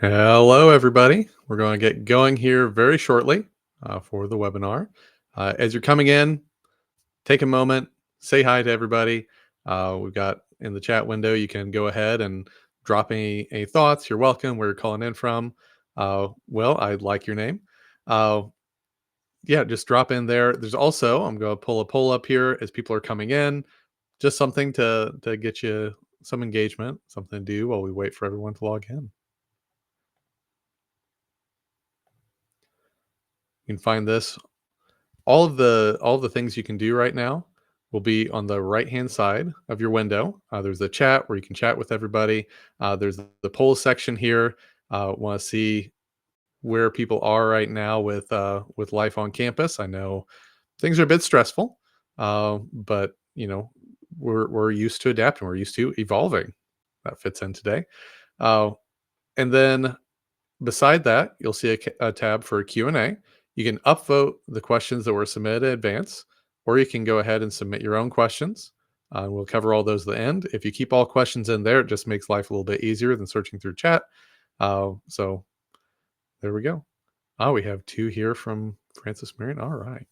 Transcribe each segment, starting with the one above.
Hello, everybody. We're going to get going here very shortly for the webinar. As you're coming in, take a moment, say hi to everybody. We've got in the chat window, you can go ahead and drop any thoughts. You're welcome. Where you're calling in from. Well, I like your name. Uh, yeah, just drop in there. There's also, I'm going to pull a poll up here as people are coming in. Just something to get you some engagement, something to do while we wait for everyone to log in. You can find this all of the things you can do right now will be on the right hand side of your window. There's the chat where you can chat with everybody. There's the poll section here. Want to see where people are right now with life on campus. I know things are a bit stressful, but we're used to adapting. We're used to evolving. That fits in today. Uh, and then beside that, you'll see a tab for Q&A. You can upvote the questions that were submitted in advance, or you can go ahead and submit your own questions. We'll cover all those at the end. If you keep all questions in there, it just makes life a little bit easier than searching through chat. So there we go. We have two here from Francis Marion. All right.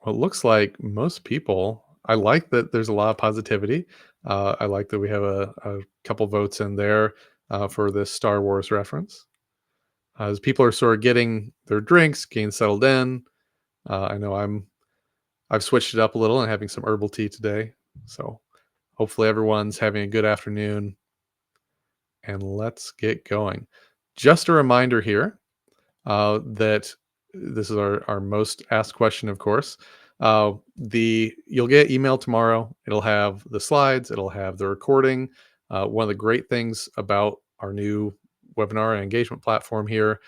Well, it looks like most people, I like that there's a lot of positivity. I like that we have a couple votes in there for this Star Wars reference. As people are sort of getting their drinks, getting settled in. I know I've switched it up a little and having some herbal tea today. So hopefully everyone's having a good afternoon, and let's get going. Just a reminder here that this is our most asked question, of course. The You'll get email tomorrow. It'll have the slides. It'll have the recording. One of the great things about our new webinar and engagement platform here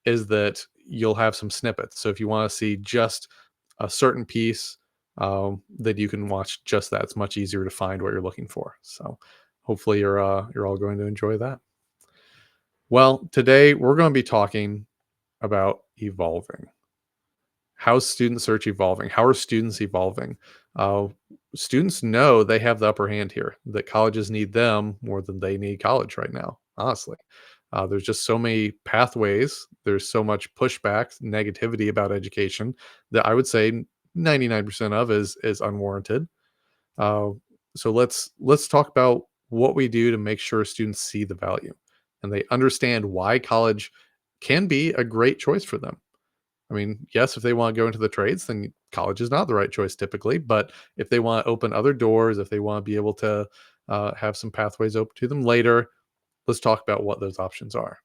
is that you'll have some snippets. So if you want to see just a certain piece, that you can watch just that. It's much easier to find what you're looking for. So hopefully you're all going to enjoy that. Well, today we're going to be talking about evolving. How's student search evolving? How are students evolving? Uh, Students know they have the upper hand here, that colleges need them more than they need college right now, honestly. There's just so many pathways. There's so much pushback, negativity about education that I would say 99% of is unwarranted. Uh, so let's talk about what we do to make sure students see the value and they understand why college can be a great choice for them. I mean, yes, if they want to go into the trades, then college is not the right choice typically. But if they want to open other doors, if they want to be able to have some pathways open to them later, let's talk about what those options are.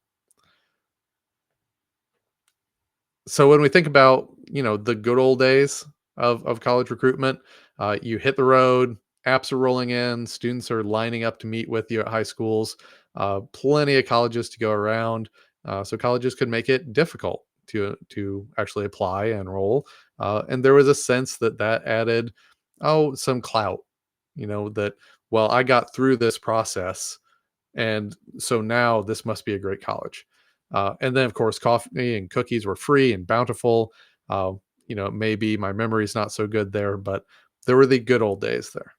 So when we think about the good old days of college recruitment, you hit the road, apps are rolling in, students are lining up to meet with you at high schools, plenty of colleges to go around. So colleges could make it difficult to actually apply and enroll, and there was a sense that added some clout. That, well, I got through this process, and so now this must be a great college. And then, of course, coffee and cookies were free and bountiful. Uh, maybe my memory's not so good there, but there were the good old days there.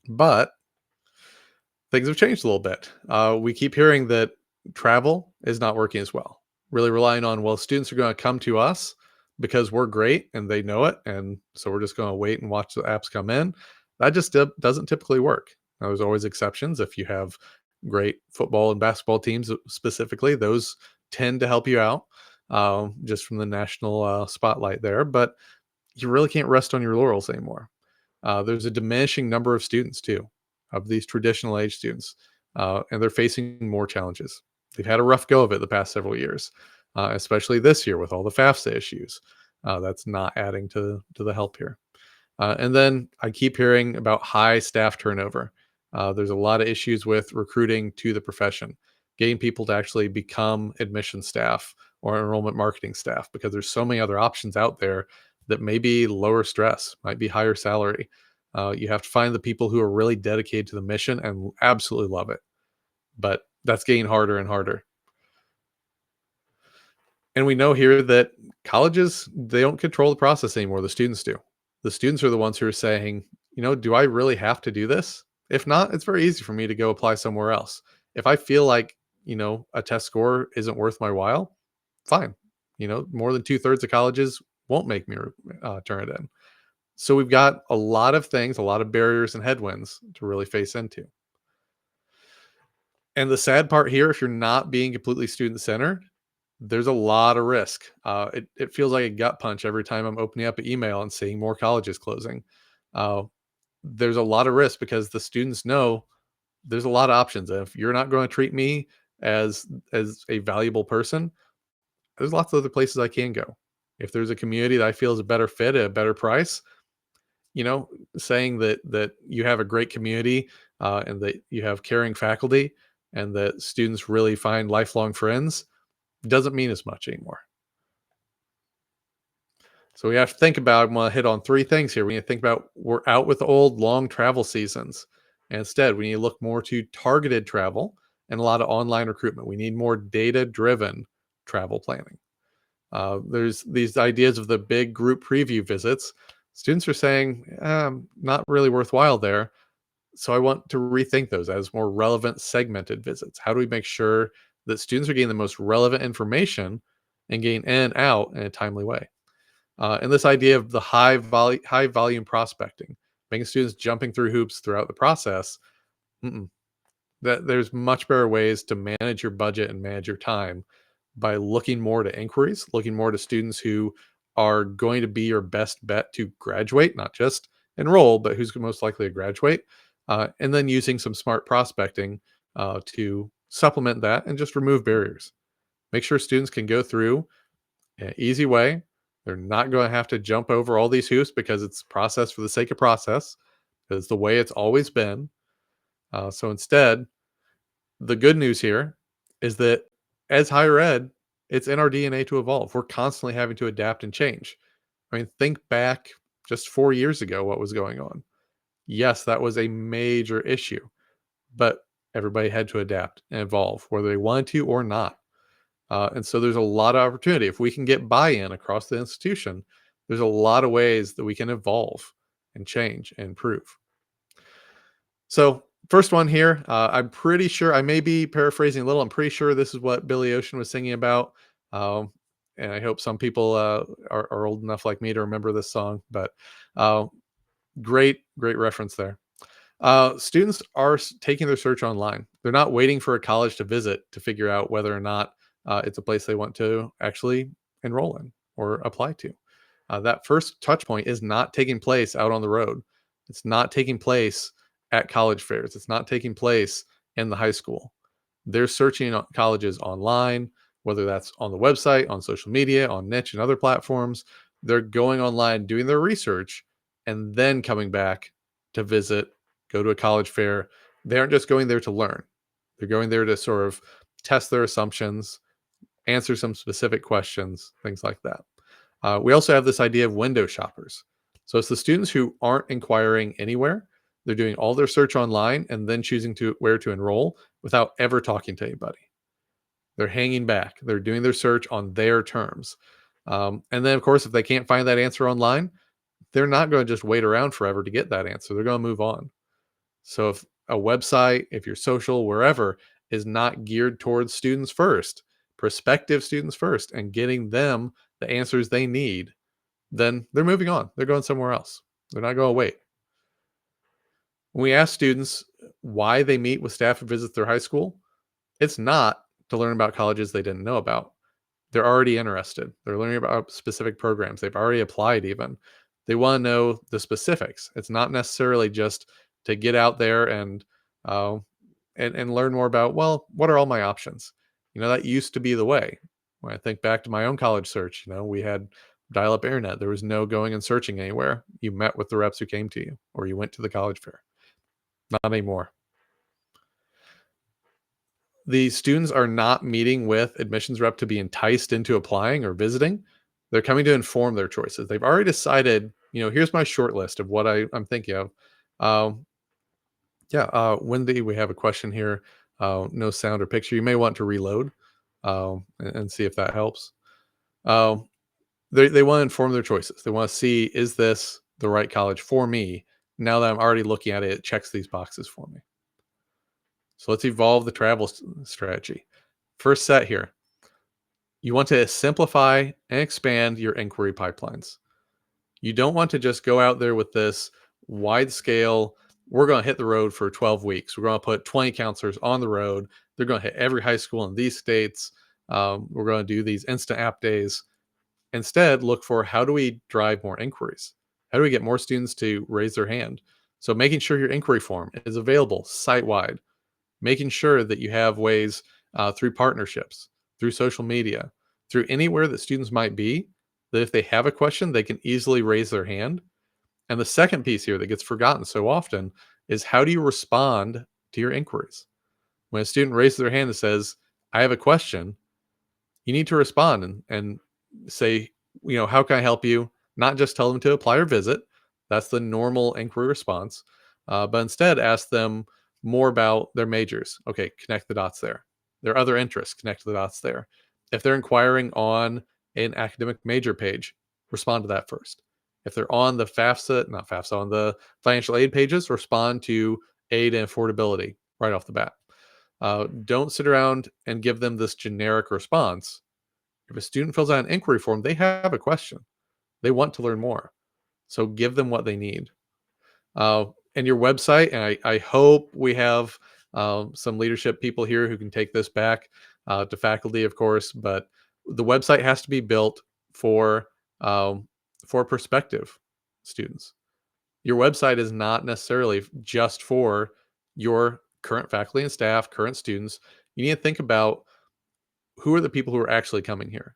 But things have changed a little bit. We keep hearing that travel is not working as well. Really relying on, well, students are going to come to us because we're great and they know it. And so we're just going to wait and watch the apps come in. That just doesn't typically work. Now, there's always exceptions. If you have great football and basketball teams specifically, those tend to help you out, just from the national spotlight there. But you really can't rest on your laurels anymore. There's a diminishing number of students too, of these traditional age students, and they're facing more challenges. They've had a rough go of it the past several years, especially this year with all the FAFSA issues. That's not adding to the help here. And then I keep hearing about high staff turnover. There's a lot of issues with recruiting to the profession, getting people to actually become admission staff or enrollment marketing staff, because there's so many other options out there that may be lower stress, might be higher salary. You have to find the people who are really dedicated to the mission and absolutely love it. But that's getting harder and harder. And we know here that colleges, they don't control the process anymore. The students do. The students are the ones who are saying, do I really have to do this? If not, it's very easy for me to go apply somewhere else. If I feel like a test score isn't worth my while, fine. More than two-thirds of colleges won't make me turn it in. So we've got a lot of things, a lot of barriers and headwinds to really face into. And the sad part here, if you're not being completely student centered, there's a lot of risk. It feels like a gut punch every time I'm opening up an email and seeing more colleges closing. Uh, there's a lot of risk because the students know there's a lot of options. If you're not going to treat me as a valuable person, there's lots of other places I can go. If there's a community that I feel is a better fit at a better price, you know, saying that you have a great community and that you have caring faculty and that students really find lifelong friends doesn't mean as much anymore. So we have to think about. I'm going to hit on three things here. We need to think about we're out with the old long travel seasons. And instead, we need to look more to targeted travel and a lot of online recruitment. We need more data driven travel planning. There's these ideas of the big group preview visits. Students are saying, not really worthwhile there. So I want to rethink those as more relevant segmented visits. How do we make sure that students are getting the most relevant information and getting in and out in a timely way? And this idea of the high volume prospecting, making students jumping through hoops throughout the process. Mm-mm. That there's much better ways to manage your budget and manage your time by looking more to inquiries, looking more to students who are going to be your best bet to graduate, not just enroll, but who's most likely to graduate, and then using some smart prospecting to supplement that and just remove barriers. Make sure students can go through an easy way. They're not going to have to jump over all these hoops because it's process for the sake of process. It's the way it's always been. So instead, the good news here is that as higher ed, it's in our DNA to evolve. We're constantly having to adapt and change. I mean, think back just 4 years ago, what was going on. Yes, that was a major issue, but everybody had to adapt and evolve, whether they wanted to or not. And so there's a lot of opportunity. If we can get buy in across the institution, there's a lot of ways that we can evolve and change and improve. So, first one here, I'm pretty sure I may be paraphrasing a little. I'm pretty sure this is what Billy Ocean was singing about. Um, and I hope some people are old enough like me to remember this song. But uh, great reference there. Students are taking their search online. They're not waiting for a college to visit to figure out whether or not it's a place they want to actually enroll in or apply to. That first touch point is not taking place out on the road. It's not taking place at college fairs. It's not taking place in the high school. They're searching colleges online, whether that's on the website, on social media, on niche and other platforms. They're going online, doing their research, and then coming back to visit, go to a college fair. They aren't just going there to learn. They're going there to sort of test their assumptions, answer some specific questions, things like that. We also have this idea of window shoppers. So it's the students who aren't inquiring anywhere. They're doing all their search online and then choosing to where to enroll without ever talking to anybody. They're hanging back. They're doing their search on their terms. And then, of course, if they can't find that answer online, they're not going to just wait around forever to get that answer. They're going to move on. So if a website, if your social, wherever is not geared towards students first, prospective students first, and getting them the answers they need, then they're moving on. They're going somewhere else. They're not going to wait. When we ask students why they meet with staff and visit their high school, it's not to learn about colleges they didn't know about. They're already interested. They're learning about specific programs. They've already applied even. They want to know the specifics. It's not necessarily just to get out there uh, and learn more about, well, what are all my options? That used to be the way. When I think back to my own college search, we had dial-up internet. There was no going and searching anywhere. You met with the reps who came to you, or you went to the college fair. Not anymore. The students are not meeting with admissions rep to be enticed into applying or visiting. They're coming to inform their choices. They've already decided, here's my short list of what I'm thinking of. Um, yeah, Wendy, we have a question here. No sound or picture. You may want to reload and see if that helps. Um, they want to inform their choices. They want to see, is this the right college for me? Now that I'm already looking at it, it checks these boxes for me. So let's evolve the travel strategy. First set here, you want to simplify and expand your inquiry pipelines. You don't want to just go out there with this wide scale, we're going to hit the road for 12 weeks. We're going to put 20 counselors on the road. They're going to hit every high school in these states. We're going to do these instant app days. Instead, look for how do we drive more inquiries? How do we get more students to raise their hand? So, making sure your inquiry form is available site wide, making sure that you have ways through partnerships, through social media, through anywhere that students might be, that if they have a question, they can easily raise their hand. And the second piece here that gets forgotten so often is how do you respond to your inquiries? When a student raises their hand and says, I have a question, you need to respond and say, how can I help you? Not just tell them to apply or visit. That's the normal inquiry response. But instead, ask them more about their majors. Okay, connect the dots there. Their other interests, connect the dots there. If they're inquiring on an academic major page, respond to that first. If they're on the FAFSA, not FAFSA, on the financial aid pages, respond to aid and affordability right off the bat. Don't sit around and give them this generic response. If a student fills out an inquiry form, they have a question. They want to learn more. So give them what they need. And your website, and I hope we have some leadership people here who can take this back to faculty, of course, but the website has to be built for um, for prospective students. Your website is not necessarily just for your current faculty and staff, current students. You need to think about who are the people who are actually coming here,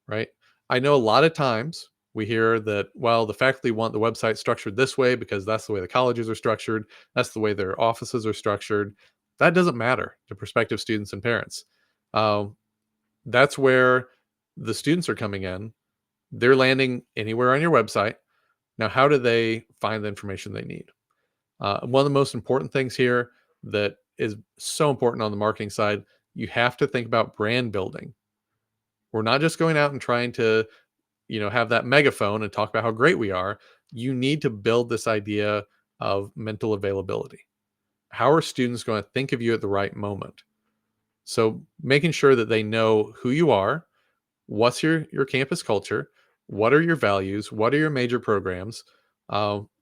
right? I know a lot of times we hear that, well, the faculty want the website structured this way because that's the way the colleges are structured, that's the way their offices are structured. That doesn't matter to prospective students and parents. Um, that's where the students are coming in. They're landing anywhere on your website. Now, how do they find the information they need? One of the most important things here that is so important on the marketing side, you have to think about brand building. We're not just going out and trying to, have that megaphone and talk about how great we are. You need to build this idea of mental availability. How are students going to think of you at the right moment? So making sure that they know who you are, what's your campus culture, what are your values, what are your major programs.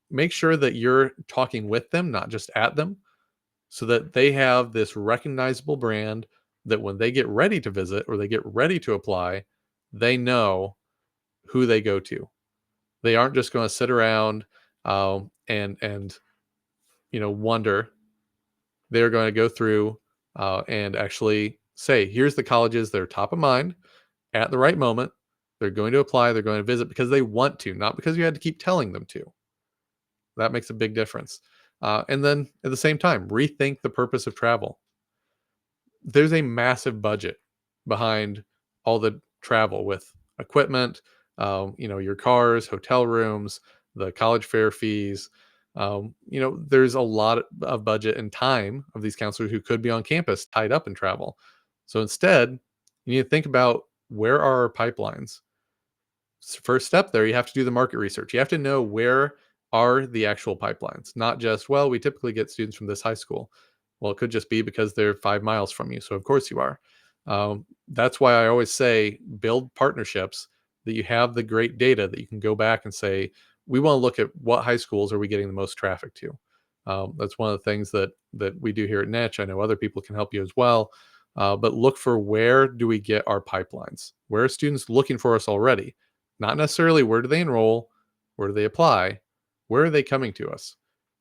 Make sure that you're talking with them, not just at them, so that they have this recognizable brand that when they get ready to visit or they get ready to apply, they know who they go to. They aren't just going to sit around and wonder. They're going to go through and actually say, here's the colleges that are top of mind at the right moment. They're going to apply. They're going to visit because they want to, not because you had to keep telling them to. That makes a big difference. And then at the same time, rethink the purpose of travel. There's a massive budget behind all the travel with equipment, your cars, hotel rooms, the college fare fees. There's a lot of budget and time of these counselors who could be on campus tied up in travel. So instead, you need to think about where are our pipelines. First step there, you have to do the market research. You have to know where are the actual pipelines, not just, well, we typically get students from this high school. Well, it could just be because they're 5 miles from you. So, of course, you are. That's why I always say build partnerships that you have the great data that you can go back and say, we want to look at what high schools are we getting the most traffic to. That's one of the things that we do here at Niche. I know other people can help you as well. But look for where do we get our pipelines? Where are students looking for us already? Not necessarily where do they enroll, where do they apply, where are they coming to us?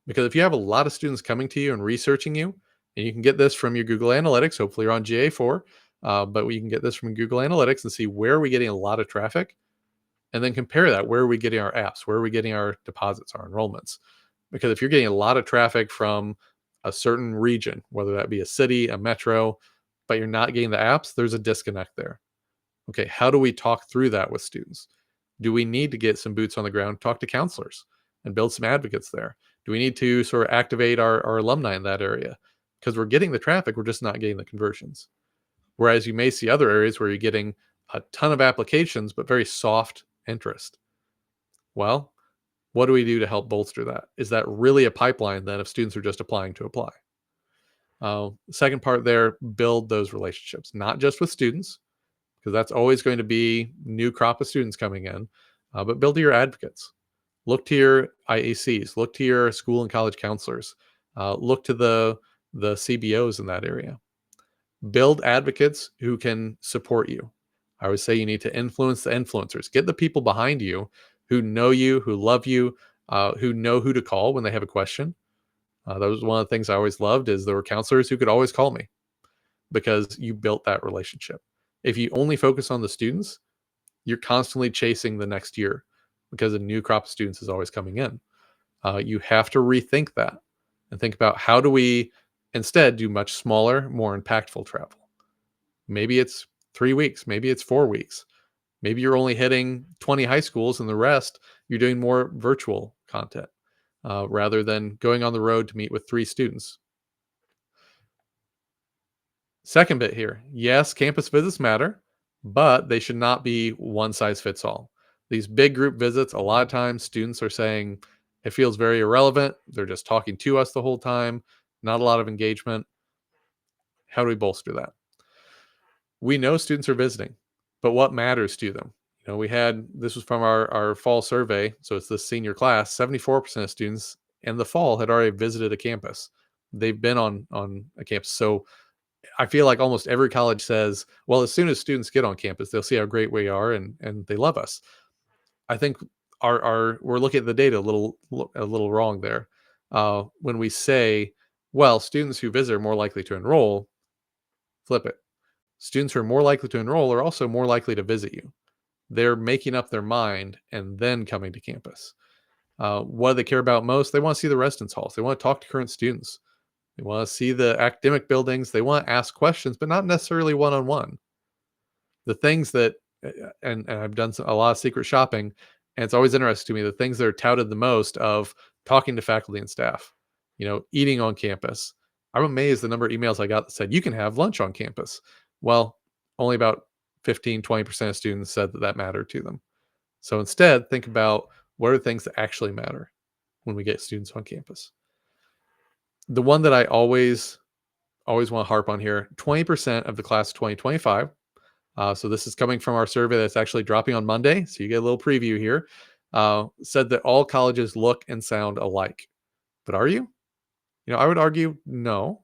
Because if you have a lot of students coming to you and researching you, and you can get this from your Google Analytics, hopefully you're on GA4, but you can get this from Google Analytics and see where are we getting a lot of traffic, and then compare that. Where are we getting our apps? Where are we getting our deposits, our enrollments? Because if you're getting a lot of traffic from a certain region, whether that be a city, a metro, but you're not getting the apps, there's a disconnect there. Okay, how do we talk through that with students? Do we need to get some boots on the ground, talk to counselors and build some advocates there? Do we need to sort of activate our alumni in that area? Because we're getting the traffic, we're just not getting the conversions. Whereas you may see other areas where you're getting a ton of applications, but very soft interest. Well, what do we do to help bolster that? Is that really a pipeline then if students are just applying to apply? Second part there, build those relationships, not just with students, because that's always going to be new crop of students coming in, but build to your advocates. Look to your IACs, look to your school and college counselors, look to the CBOs in that area. Build advocates who can support you. I always say you need to influence the influencers. Get the people behind you, who love you, who know who to call when they have a question. That was one of the things I always loved is there were counselors who could always call me because you built that relationship. If you only focus on the students, you're constantly chasing the next year because a new crop of students is always coming in. You have to rethink that and think about how do we instead do much smaller, more impactful travel. Maybe it's 3 weeks, maybe it's 4 weeks. Maybe you're only hitting 20 high schools and the rest you're doing more virtual content rather than going on the road to meet with 3 students. Second bit here, yes, campus visits matter, but they should not be one size fits all. These big group visits, a lot of times students are saying it feels very irrelevant. They're just talking to us the whole time, not a lot of engagement. How do we bolster that? We know students are visiting, but what matters to them? We had this was from our fall survey, so it's the senior class. 74% of students in the fall had already visited a campus. They've been on a campus. So I feel like almost every college says, well, as soon as students get on campus, they'll see how great we are and they love us. I think our we're looking at the data a little wrong there. When we say, well, students who visit are more likely to enroll, flip it. Students who are more likely to enroll are also more likely to visit you. They're making up their mind and then coming to campus. What do they care about most? They want to see the residence halls. They want to talk to current students. They want to see the academic buildings. They want to ask questions, but not necessarily one on one. The things that, and I've done a lot of secret shopping, and it's always interesting to me the things that are touted the most of talking to faculty and staff, eating on campus. I'm amazed the number of emails I got that said you can have lunch on campus. Well, only about 15-20% of students said that mattered to them. So instead, think about what are things that actually matter when we get students on campus. The one that I always want to harp on here, 20% of the class of 2025. So this is coming from our survey that's actually dropping on Monday. So you get a little preview here. Said that all colleges look and sound alike. But are you? I would argue no.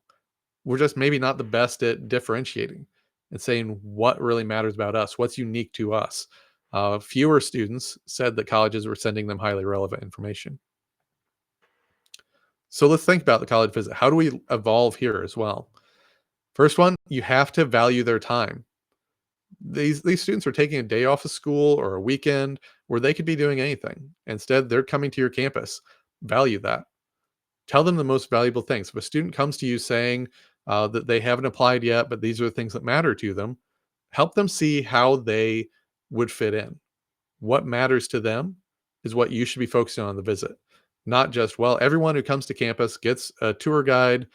We're just maybe not the best at differentiating and saying what really matters about us, what's unique to us. Fewer students said that colleges were sending them highly relevant information. So let's think about the college visit. How do we evolve here as well? First one, you have to value their time. These students are taking a day off of school or a weekend where they could be doing anything. Instead, they're coming to your campus. Value that. Tell them the most valuable things. If a student comes to you saying that they haven't applied yet, but these are the things that matter to them, help them see how they would fit in. What matters to them is what you should be focusing on the visit. Not just, well, everyone who comes to campus gets a tour guide.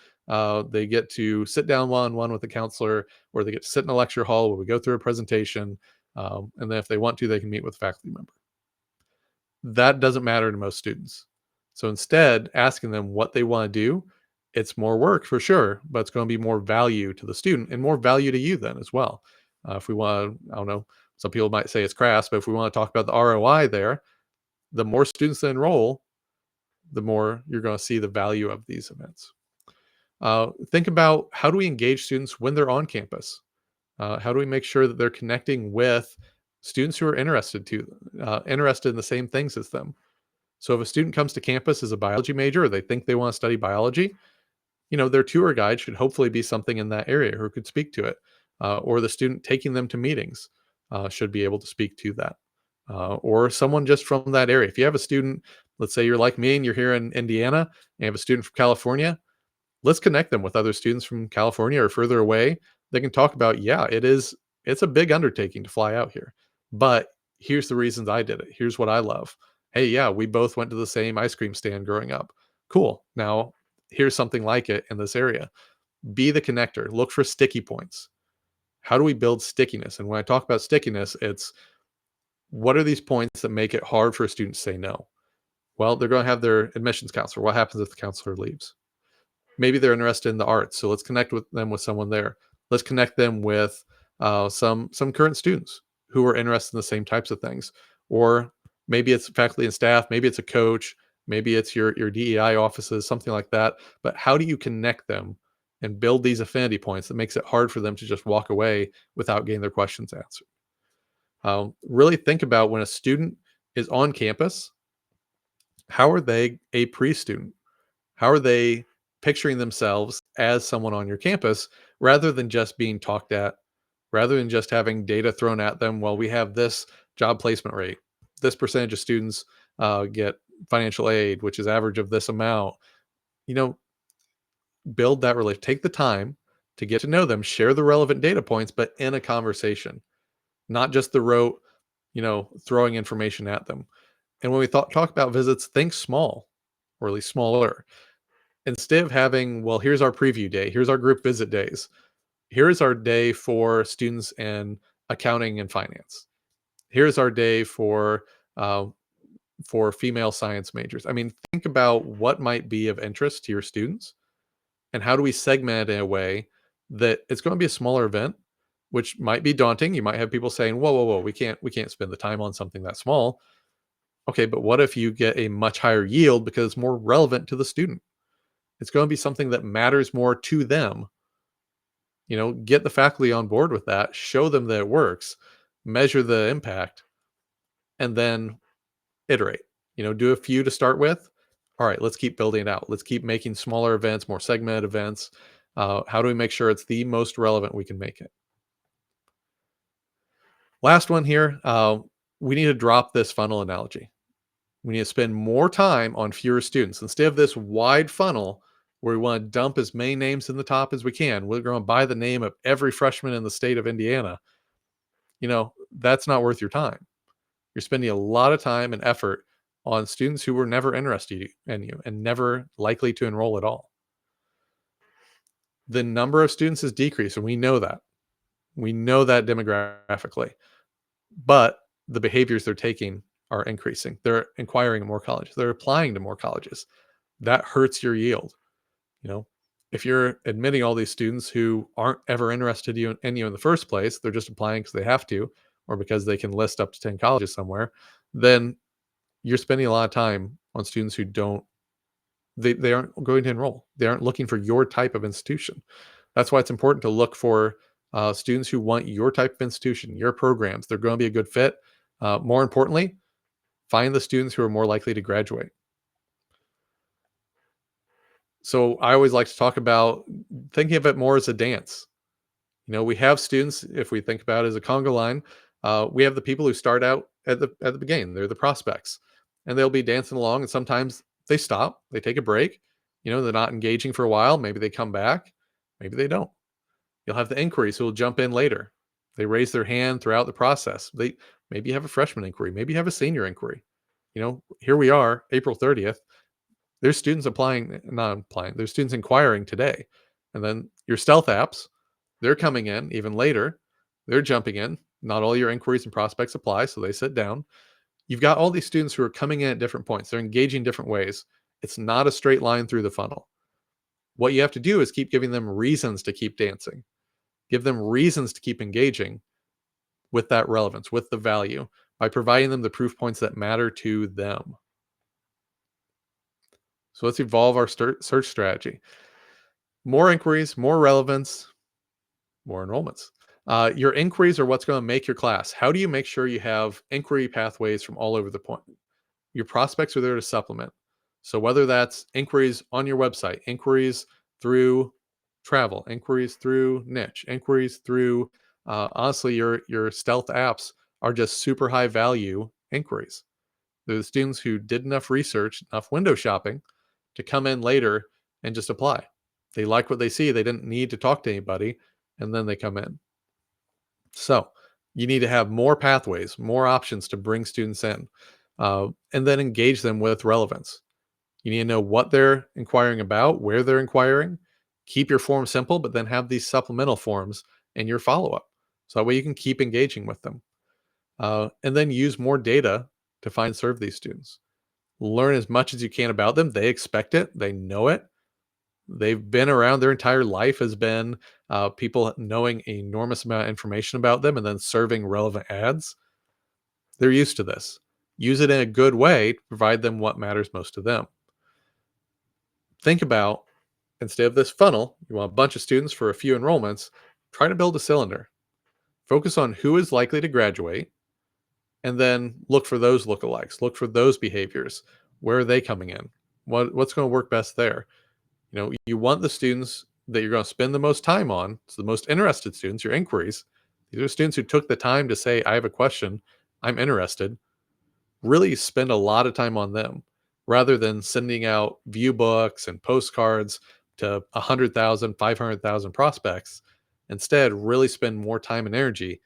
They get to sit down one-on-one with a counselor, or they get to sit in a lecture hall where we go through a presentation. And then if they want to, they can meet with a faculty member. That doesn't matter to most students. So instead, asking them what they want to do, it's more work for sure, but it's going to be more value to the student and more value to you then as well. If we want to, I don't know, some people might say it's crass, but if we want to talk about the ROI there, the more students that enroll, the more you're going to see the value of these events. Think about how do we engage students when they're on campus? How do we make sure that they're connecting with students who are interested in the same things as them? So if a student comes to campus as a biology major, or they think they want to study biology, their tour guide should hopefully be something in that area who could speak to it, or the student taking them to meetings should be able to speak to that, or someone just from that area. If you have a student, let's say you're like me and you're here in Indiana, and you have a student from California, let's connect them with other students from California or further away. They can talk about, yeah, it's a big undertaking to fly out here, but here's the reasons I did it. Here's what I love. Hey, yeah, we both went to the same ice cream stand growing up. Cool. Now here's something like it in this area. Be the connector. Look for sticky points. How do we build stickiness? And when I talk about stickiness, it's what are these points that make it hard for a student to say no? Well, they're going to have their admissions counselor. What happens if the counselor leaves? Maybe they're interested in the arts, so let's connect with them with someone there. Let's connect them with some current students who are interested in the same types of things, or maybe it's faculty and staff, maybe it's a coach, maybe it's your DEI offices, something like that. But how do you connect them and build these affinity points that makes it hard for them to just walk away without getting their questions answered? Really think about when a student is on campus, how are they a pre-student? How are they picturing themselves as someone on your campus rather than just being talked at, rather than just having data thrown at them? Well, we have this job placement rate. This percentage of students get financial aid, which is average of this amount. You know, build that relationship. Take the time to get to know them, share the relevant data points, but in a conversation, not just the rote, throwing information at them. And when we talk about visits, think small, or at least smaller. Instead of having, well, here's our preview day, here's our group visit days, here's our day for students in accounting and finance, here's our day uh, for female science majors. I mean, think about what might be of interest to your students, and how do we segment it in a way that it's going to be a smaller event, which might be daunting. You might have people saying, "Whoa, whoa, whoa, we can't spend the time on something that small." Okay, but what if you get a much higher yield because it's more relevant to the student? It's going to be something that matters more to them. Get the faculty on board with that, show them that it works, measure the impact, and then iterate. Do a few to start with. All right, let's keep building it out. Let's keep making smaller events, more segmented events. How do we make sure it's the most relevant we can make it? Last one here. We need to drop this funnel analogy. We need to spend more time on fewer students instead of this wide funnel where we want to dump as many names in the top as we can. We're going to buy the name of every freshman in the state of Indiana. That's not worth your time. You're spending a lot of time and effort on students who were never interested in you and never likely to enroll at all. The number of students has decreased, and we know that. We know that demographically, but the behaviors they're taking are increasing. They're inquiring at more colleges. They're applying to more colleges. That hurts your yield. You know, if you're admitting all these students who aren't ever interested in you in the first place, they're just applying because they have to, or because they can list up to 10 colleges somewhere, then you're spending a lot of time on students who don't, they aren't going to enroll. They aren't looking for your type of institution. That's why it's important to look for students who want your type of institution, your programs. They're going to be a good fit. More importantly, find the students who are more likely to graduate. So I always like to talk about thinking of it more as a dance. We have students, if we think about it as a conga line, we have the people who start out at the beginning. They're the prospects, and they'll be dancing along, and sometimes they stop, they take a break. They're not engaging for a while. Maybe they come back, maybe they don't. You'll have the inquiries who will jump in later. They raise their hand throughout the process. They maybe have a freshman inquiry, maybe you have a senior inquiry. Here we are, April 30th. There's students applying, not applying. There's students inquiring today, and then your stealth apps, they're coming in even later. They're jumping in. Not all your inquiries and prospects apply, so they sit down. You've got all these students who are coming in at different points. They're engaging different ways. It's not a straight line through the funnel. What you have to do is keep giving them reasons to keep dancing. Give them reasons to keep engaging with that relevance, with the value, by providing them the proof points that matter to them. So let's evolve our search strategy. More inquiries, more relevance, more enrollments. Your inquiries are what's going to make your class. How do you make sure you have inquiry pathways from all over the point? Your prospects are there to supplement. So whether that's inquiries on your website, inquiries through travel, inquiries through niche, inquiries through honestly, your stealth apps are just super high value inquiries. They're the students who did enough research, enough window shopping to come in later and just apply. They like what they see. They didn't need to talk to anybody, and then they come in. So you need to have more pathways, more options to bring students in, and then engage them with relevance. You need to know what they're inquiring about, where they're inquiring. Keep your form simple, but then have these supplemental forms in your follow up. So that way you can keep engaging with them. And then use more data to find and serve these students. Learn as much as you can about them. They expect it, they know it. They've been around, their entire life has been people knowing an enormous amount of information about them and then serving relevant ads. They're used to this. Use it in a good way to provide them what matters most to them. Think about, instead of this funnel, you want a bunch of students for a few enrollments, try to build a cylinder. Focus on who is likely to graduate and then look for those lookalikes, look for those behaviors. Where are they coming in? What's going to work best there? You want the students that you're going to spend the most time on, so the most interested students, your inquiries. These are students who took the time to say, I have a question, I'm interested. Really spend a lot of time on them rather than sending out view books and postcards to 100,000, 500,000 prospects. Instead, really spend more time and energy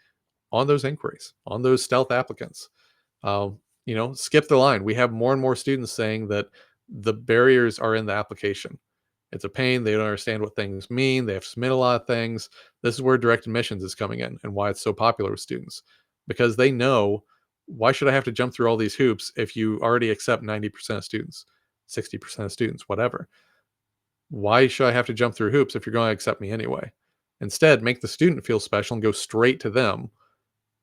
on those inquiries, on those stealth applicants. Skip the line. We have more and more students saying that the barriers are in the application. It's a pain. They don't understand what things mean. They have to submit a lot of things. This is where direct admissions is coming in and why it's so popular with students, because they know, why should I have to jump through all these hoops if you already accept 90% of students, 60% of students, whatever? Why should I have to jump through hoops if you're going to accept me anyway? Instead, make the student feel special and go straight to them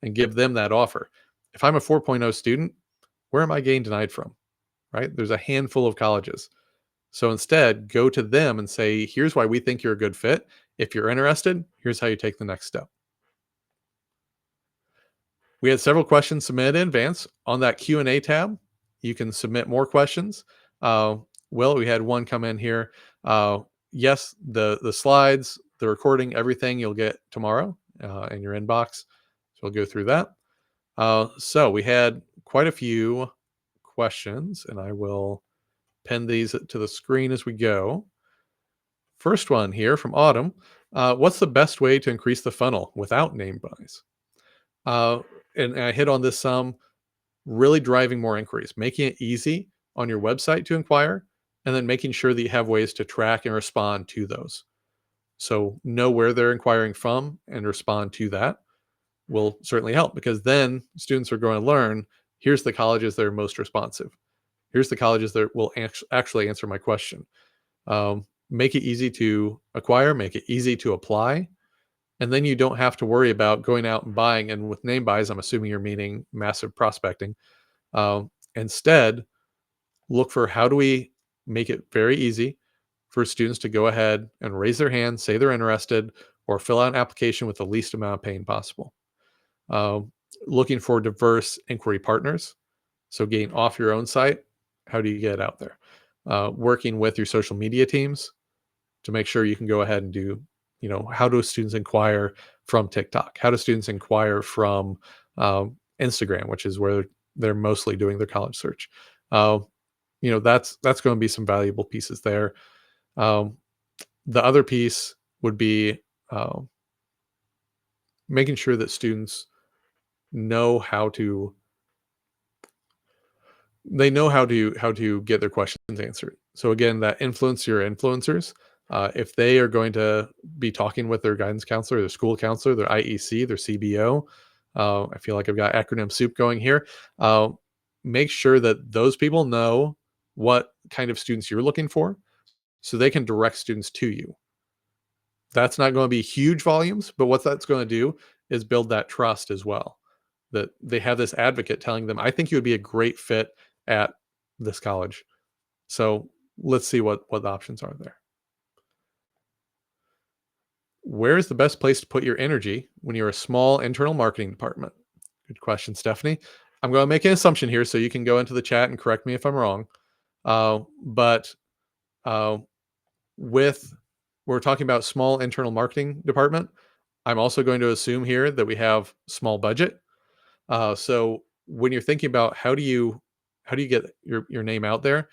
and give them that offer. If I'm a 4.0 student, where am I getting denied from? Right? There's a handful of colleges. So instead, go to them and say, here's why we think you're a good fit. If you're interested, here's how you take the next step. We had several questions submitted in advance. On that Q&A tab, you can submit more questions. Will, we had one come in here. Yes, the slides, the recording, everything you'll get tomorrow in your inbox. So we'll go through that. So we had quite a few questions, and I will pin these to the screen as we go. First one here from Autumn. What's the best way to increase the funnel without name buys? And I hit on this some, really driving more inquiries, making it easy on your website to inquire, and then making sure that you have ways to track and respond to those. So know where they're inquiring from and respond to that will certainly help, because then students are going to learn, here's the colleges that are most responsive. Here's the colleges that will actually answer my question. Make it easy to acquire, make it easy to apply. And then you don't have to worry about going out and buying. And with name buys, I'm assuming you're meaning massive prospecting. Instead, look for, how do we make it very easy for students to go ahead and raise their hand, say they're interested, or fill out an application with the least amount of pain possible. Looking for diverse inquiry partners. So getting off your own site, how do you get it out there? Working with your social media teams to make sure you can go ahead and do, how do students inquire from TikTok? How do students inquire from Instagram, which is where they're mostly doing their college search? That's going to be some valuable pieces there. The other piece would be making sure that students know how to get their questions answered. So again, that influencers. If they are going to be talking with their guidance counselor, their school counselor, their IEC, their CBO, I feel like I've got acronym soup going here. Make sure that those people know what kind of students you're looking for, so they can direct students to you. That's not going to be huge volumes, but what that's going to do is build that trust as well, that they have this advocate telling them, I think you would be a great fit at this college. So let's see what the options are there. Where is the best place to put your energy when you're a small internal marketing department? Good question, Stephanie. I'm going to make an assumption here, so you can go into the chat and correct me if I'm wrong. But with we're talking about small internal marketing department, I'm also going to assume here that we have small budget. So when you're thinking about how do you get your name out there,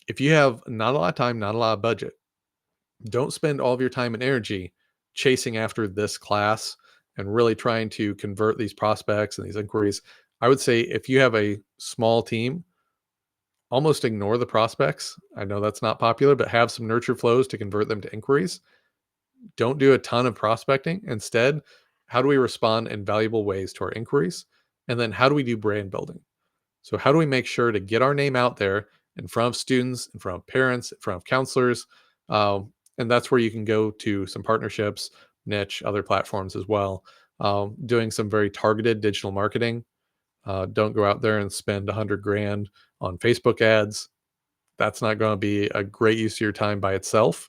if you have not a lot of time, not a lot of budget, don't spend all of your time and energy chasing after this class and really trying to convert these prospects and these inquiries. I would say if you have a small team, almost ignore the prospects. I know that's not popular, but have some nurture flows to convert them to inquiries. Don't do a ton of prospecting. Instead, how do we respond in valuable ways to our inquiries? And then how do we do brand building? So how do we make sure to get our name out there in front of students, in front of parents, in front of counselors, And that's where you can go to some partnerships, niche, other platforms as well. Doing some very targeted digital marketing. Don't go out there and spend 100 grand on Facebook ads. That's not going to be a great use of your time by itself.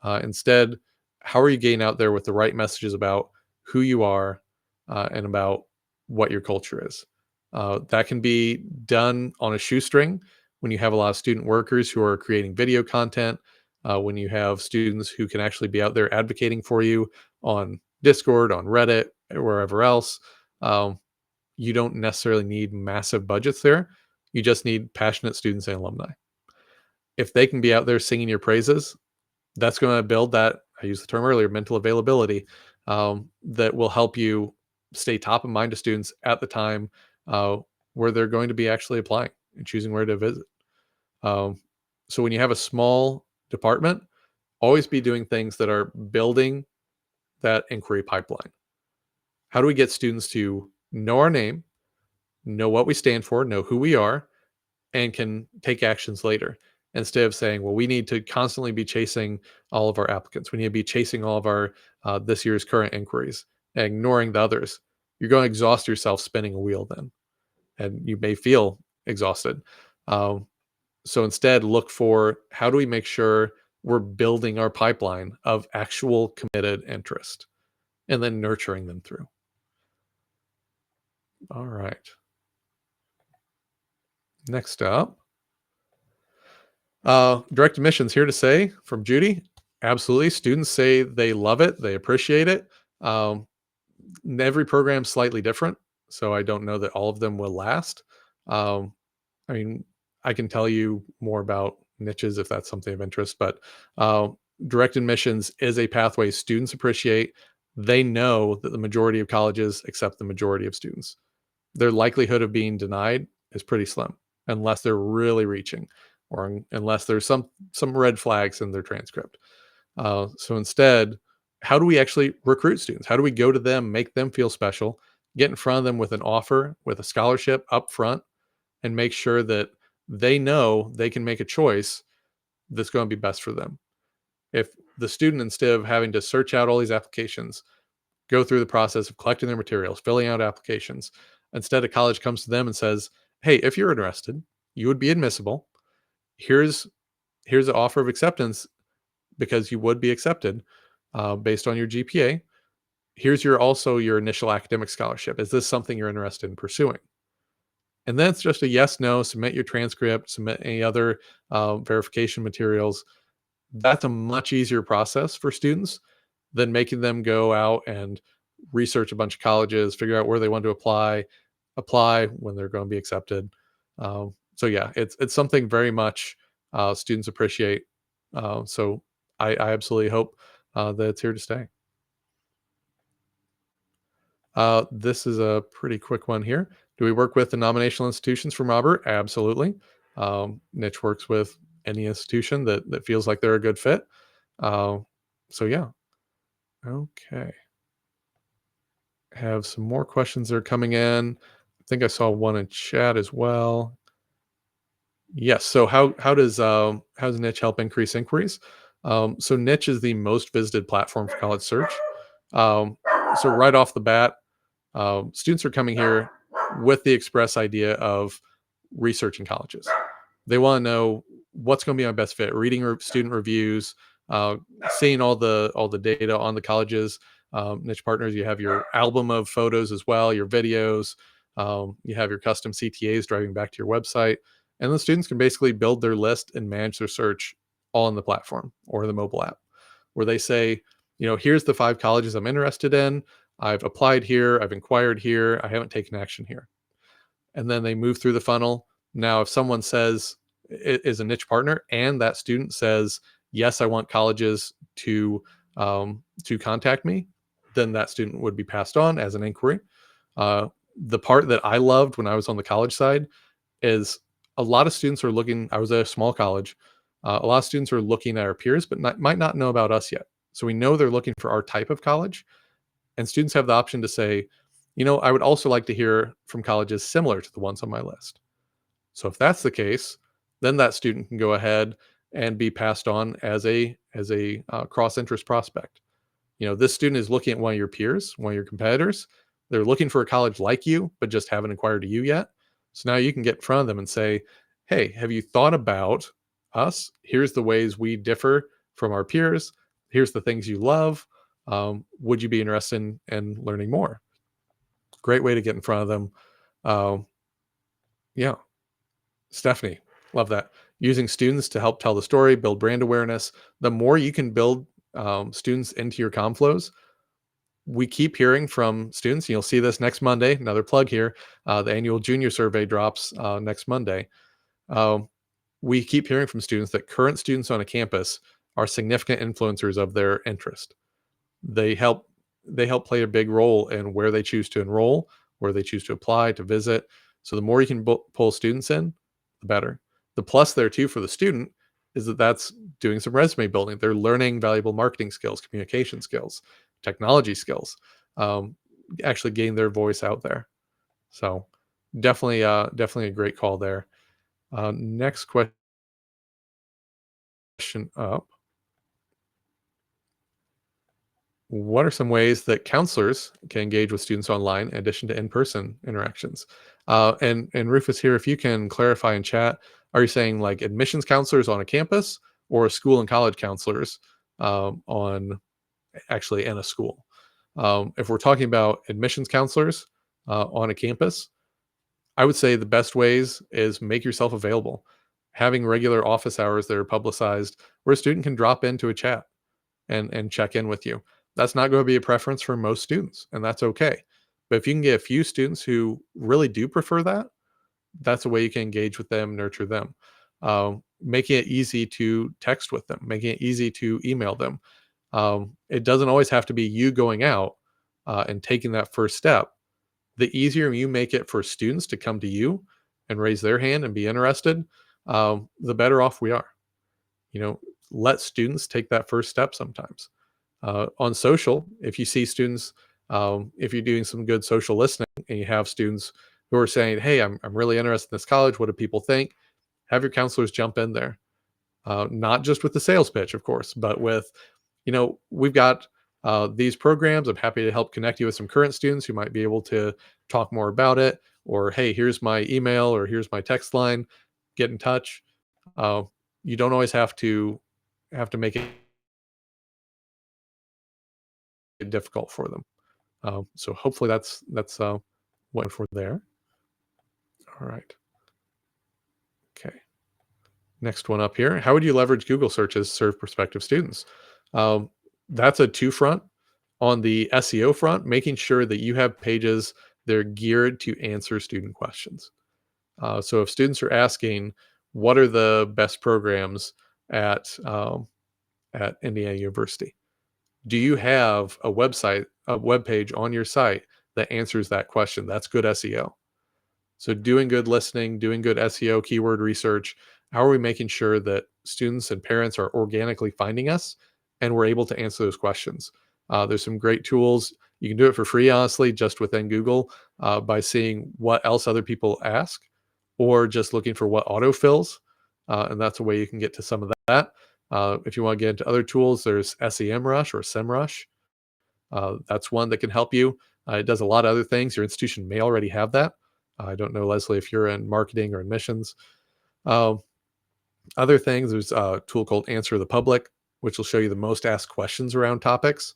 Instead, how are you getting out there with the right messages about who you are and about what your culture is? That can be done on a shoestring when you have a lot of student workers who are creating video content, when you have students who can actually be out there advocating for you on Discord, on Reddit, or wherever else. Um, you don't necessarily need massive budgets there. You just need passionate students and alumni. If they can be out there singing your praises, that's going to build that. I used the term earlier, mental availability, that will help you stay top of mind to students at the time uh, where they're going to be actually applying and choosing where to visit. Um, so when you have a small department, always be doing things that are building that inquiry pipeline. How do we get students to know our name, know what we stand for, know who we are, and can take actions later instead of saying, well, we need to constantly be chasing all of our applicants. We need to be chasing all of our this year's current inquiries and ignoring the others. You're going to exhaust yourself spinning a wheel then, and you may feel exhausted. Um, so instead, look for how do we make sure we're building our pipeline of actual committed interest and then nurturing them through. All right. Next up, direct admissions here to say from Judy, absolutely. Students say they love it, they appreciate it. Um, every program's slightly different, so I don't know that all of them will last. Um, I mean, I can tell you more about niches if that's something of interest, but uh, direct admissions is a pathway students appreciate. They know that the majority of colleges accept the majority of students. Their likelihood of being denied is pretty slim unless they're really reaching or unless there's some red flags in their transcript. So instead, how do we actually recruit students? How do we go to them, make them feel special, get in front of them with an offer, with a scholarship up front, and make sure that they know they can make a choice that's going to be best for them? If the student, instead of having to search out all these applications, go through the process of collecting their materials, filling out applications, instead a college comes to them and says, hey, if you're interested, you would be admissible. Here's here's an offer of acceptance because you would be accepted based on your GPA. Here's your initial academic scholarship. Is this something you're interested in pursuing? And then it's just a yes, no, submit your transcript, submit any other verification materials. That's a much easier process for students than making them go out and research a bunch of colleges, figure out where they want to apply when they're going to be accepted. So yeah, it's something very much students appreciate. So I absolutely hope that it's here to stay. This is a pretty quick one here. Do we work with the nominational institutions from Robert? Absolutely. Niche works with any institution that feels like they're a good fit. Uh, so yeah. Okay. Have some more questions that are coming in. I think I saw one in chat as well. Yes. So how does Niche help increase inquiries? So Niche is the most visited platform for college search. Um, so right off the bat, students are coming here with the express idea of researching colleges. They want to know what's going to be my best fit. Reading student reviews, uh, seeing all the data on the colleges. Niche partners, you have your album of photos as well, your videos. You have your custom CTAs driving back to your website, and the students can basically build their list and manage their search all in the platform or the mobile app, where they say, here's the 5 colleges I'm interested in. I've applied here, I've inquired here, I haven't taken action here. And then they move through the funnel. Now, if someone says is a niche partner and that student says, yes, I want colleges to contact me, then that student would be passed on as an inquiry. The part that I loved when I was on the college side is a lot of students are looking. I was at a small college. A lot of students are looking at our peers, but might not know about us yet. So we know they're looking for our type of college, and students have the option to say, I would also like to hear from colleges similar to the ones on my list. So if that's the case, then that student can go ahead and be passed on as as a cross interest prospect. This student is looking at one of your peers, one of your competitors. They're looking for a college like you, but just haven't acquired to you yet. So now you can get in front of them and say, hey, have you thought about us? Here's the ways we differ from our peers. Here's the things you love. Would you be interested in learning more? Great way to get in front of them. Um, yeah, Stephanie, love that. Using students to help tell the story, build brand awareness. The more you can build students into your conflows, we keep hearing from students. And you'll see this next Monday. Another plug here. The annual junior survey drops next Monday. Um, we keep hearing from students that current students on a campus are significant influencers of their interest. They help they help play a big role in where they choose to enroll, where they choose to apply, to visit. So the more you can pull students in, the better. The plus there too for the student is that that's doing some resume building. They're learning valuable marketing skills, communication skills, technology skills, um, actually getting their voice out there. So definitely a great call there. Next question up. What are some ways that counselors can engage with students online in addition to in-person interactions? And Rufus here, if you can clarify in chat, are you saying like admissions counselors on a campus or school and college counselors on actually in a school? If we're talking about admissions counselors on a campus, I would say the best ways is make yourself available. Having regular office hours that are publicized where a student can drop into a chat and check in with you. That's not going to be a preference for most students, and that's okay. But if you can get a few students who really do prefer that, that's a way you can engage with them, nurture them. Making it easy to text with them, making it easy to email them. It doesn't always have to be you going out and taking that first step. The easier you make it for students to come to you and raise their hand and be interested, the better off we are. You know, let students take that first step sometimes. On social, if you see students, if you're doing some good social listening and you have students who are saying, hey, I'm really interested in this college. What do people think? Have your counselors jump in there. Not just with the sales pitch, of course, but with, we've got these programs. I'm happy to help connect you with some current students who might be able to talk more about it. Or, hey, here's my email or here's my text line. Get in touch. Uh, you don't always have to make it difficult for them. So hopefully that's what for there. All right. Okay. Next one up here. How would you leverage Google searches to serve prospective students? Um, that's a two front. On the SEO front, making sure that you have pages that are geared to answer student questions. So if students are asking, what are the best programs at Indiana University? Do you have a web page on your site that answers that question? That's good SEO. So doing good listening, doing good SEO keyword research, how are we making sure that students and parents are organically finding us and we're able to answer those questions? There's some great tools. You can do it for free, honestly, just within Google by seeing what else other people ask or just looking for what autofills. And that's a way you can get to some of that. If you want to get into other tools, there's SEMrush or SEMrush. That's one that can help you. It does a lot of other things. Your institution may already have that. I don't know, Leslie, if you're in marketing or admissions. Um, Other things, there's a tool called Answer the Public, which will show you the most asked questions around topics,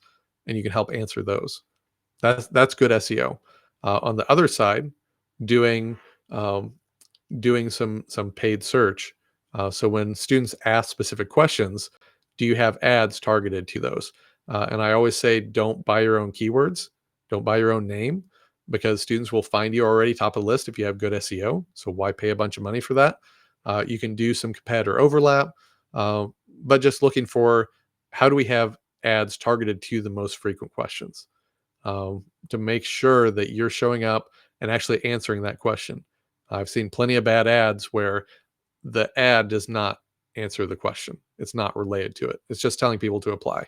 and you can help answer those. That's good SEO. On the other side, doing um, doing some paid search. So when students ask specific questions, do you have ads targeted to those? And I always say, don't buy your own keywords, don't buy your own name, because students will find you already top of the list if you have good SEO. So why pay a bunch of money for that? You can do some competitor overlap, but just looking for how do we have ads targeted to the most frequent questions to make sure that you're showing up and actually answering that question. I've seen plenty of bad ads where the ad does not answer the question. It's not related to it. It's just telling people to apply.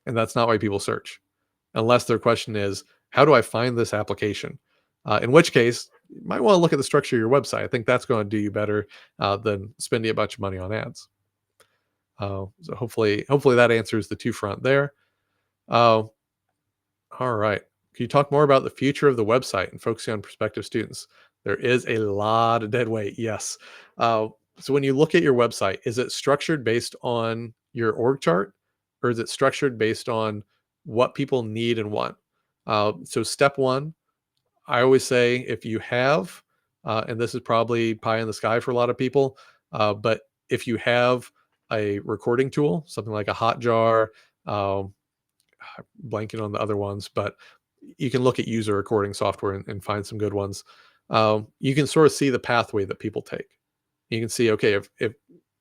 And that's not why people search, unless their question is, how do I find this application? In which case, you might want to look at the structure of your website. I think that's going to do you better than spending a bunch of money on ads. So hopefully that answers the two front there. Uh, all right. Can you talk more about the future of the website and focusing on prospective students? There is a lot of dead weight. Yes. Uh, so when you look at your website, is it structured based on your org chart, or is it structured based on what people need and want? So step one, I always say if you have, and this is probably pie in the sky for a lot of people, but if you have a recording tool, something like a Hotjar, um, blanking on the other ones, but you can look at user recording software and find some good ones. You can sort of see the pathway that people take. You can see, okay, if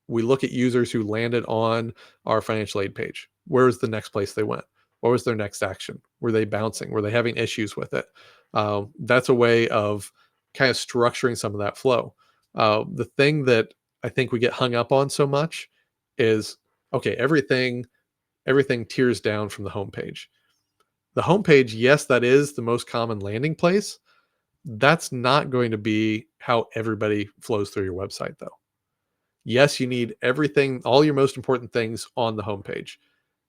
we look at users who landed on our financial aid page, where's the next place they went? What was their next action? Were they bouncing? Were they having issues with it? That's a way of kind of structuring some of that flow. The thing that I think we get hung up on so much is, okay, everything tears down from the homepage. The homepage, yes, that is the most common landing place. That's not going to be how everybody flows through your website, though. Yes, you need everything, all your most important things on the homepage,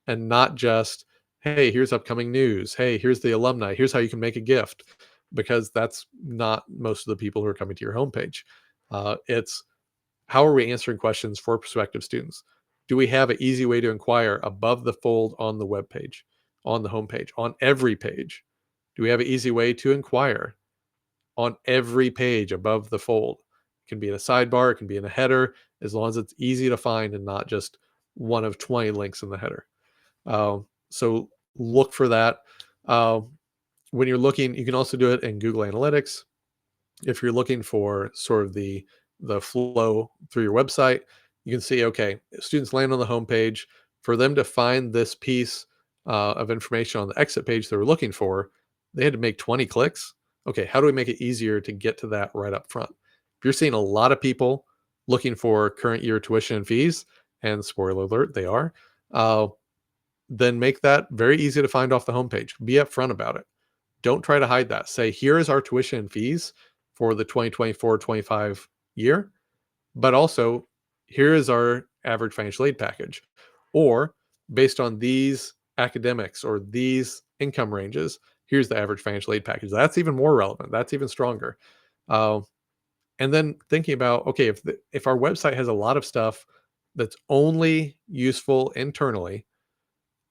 and not just, hey, here's upcoming news. Hey, here's the alumni. Here's how you can make a gift, because that's not most of the people who are coming to your homepage. It's how are we answering questions for prospective students? Do we have an easy way to inquire above the fold on the web page, on the homepage, on every page? Do we have an easy way to inquire on every page above the fold? It can be in a sidebar, it can be in a header, as long as it's easy to find and not just one of 20 links in the header. So look for that. Uh, when you're looking, you can also do it in Google Analytics. If you're looking for sort of the flow through your website, you can see, okay, students land on the homepage. For them to find this piece of information on the exit page they were looking for, they had to make 20 clicks. Okay, how do we make it easier to get to that right up front? If you're seeing a lot of people looking for current year tuition and fees, and spoiler alert, they are, uh, then make that very easy to find off the homepage. Be upfront about it. Don't try to hide that. Say, here is our tuition and fees for the 2024-25 year, but also here is our average financial aid package. Or based on these academics or these income ranges, here's the average financial aid package. That's even more relevant. That's even stronger. Uh, and then thinking about, okay, if our website has a lot of stuff that's only useful internally,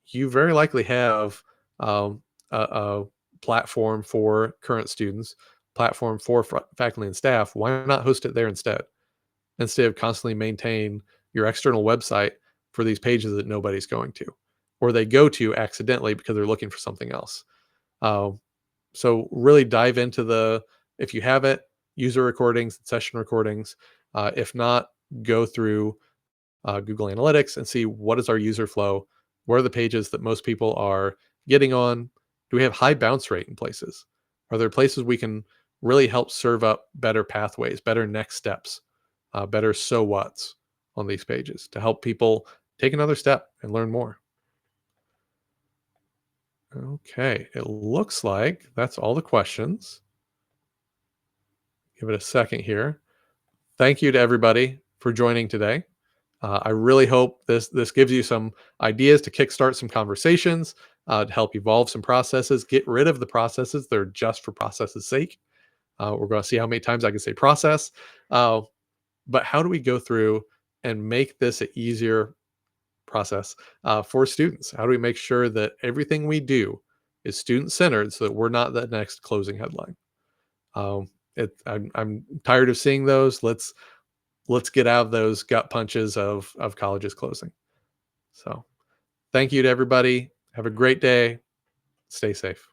you very likely have a platform for current students, platform for faculty and staff. Why not host it there instead of constantly maintain your external website for these pages that nobody's going to, or they go to accidentally because they're looking for something else. Uh, so really dive into if you have it, user recordings, session recordings. If not, go through Google Analytics and see what is our user flow. Where are the pages that most people are getting on? Do we have high bounce rate in places? Are there places we can really help serve up better pathways, better next steps, better so what's on these pages to help people take another step and learn more? Okay, it looks like that's all the questions. Give it a second here. Thank you to everybody for joining today. I really hope this gives you some ideas to kickstart some conversations, to help evolve some processes, get rid of the processes that are just for processes' sake. We're going to see how many times I can say process, uh, but how do we go through and make this an easier process for students? How do we make sure that everything we do is student centered so that we're not the next closing headline? Um, I'm tired of seeing those. Let's get out of those gut punches of colleges closing. So thank you to everybody. Have a great day. Stay safe.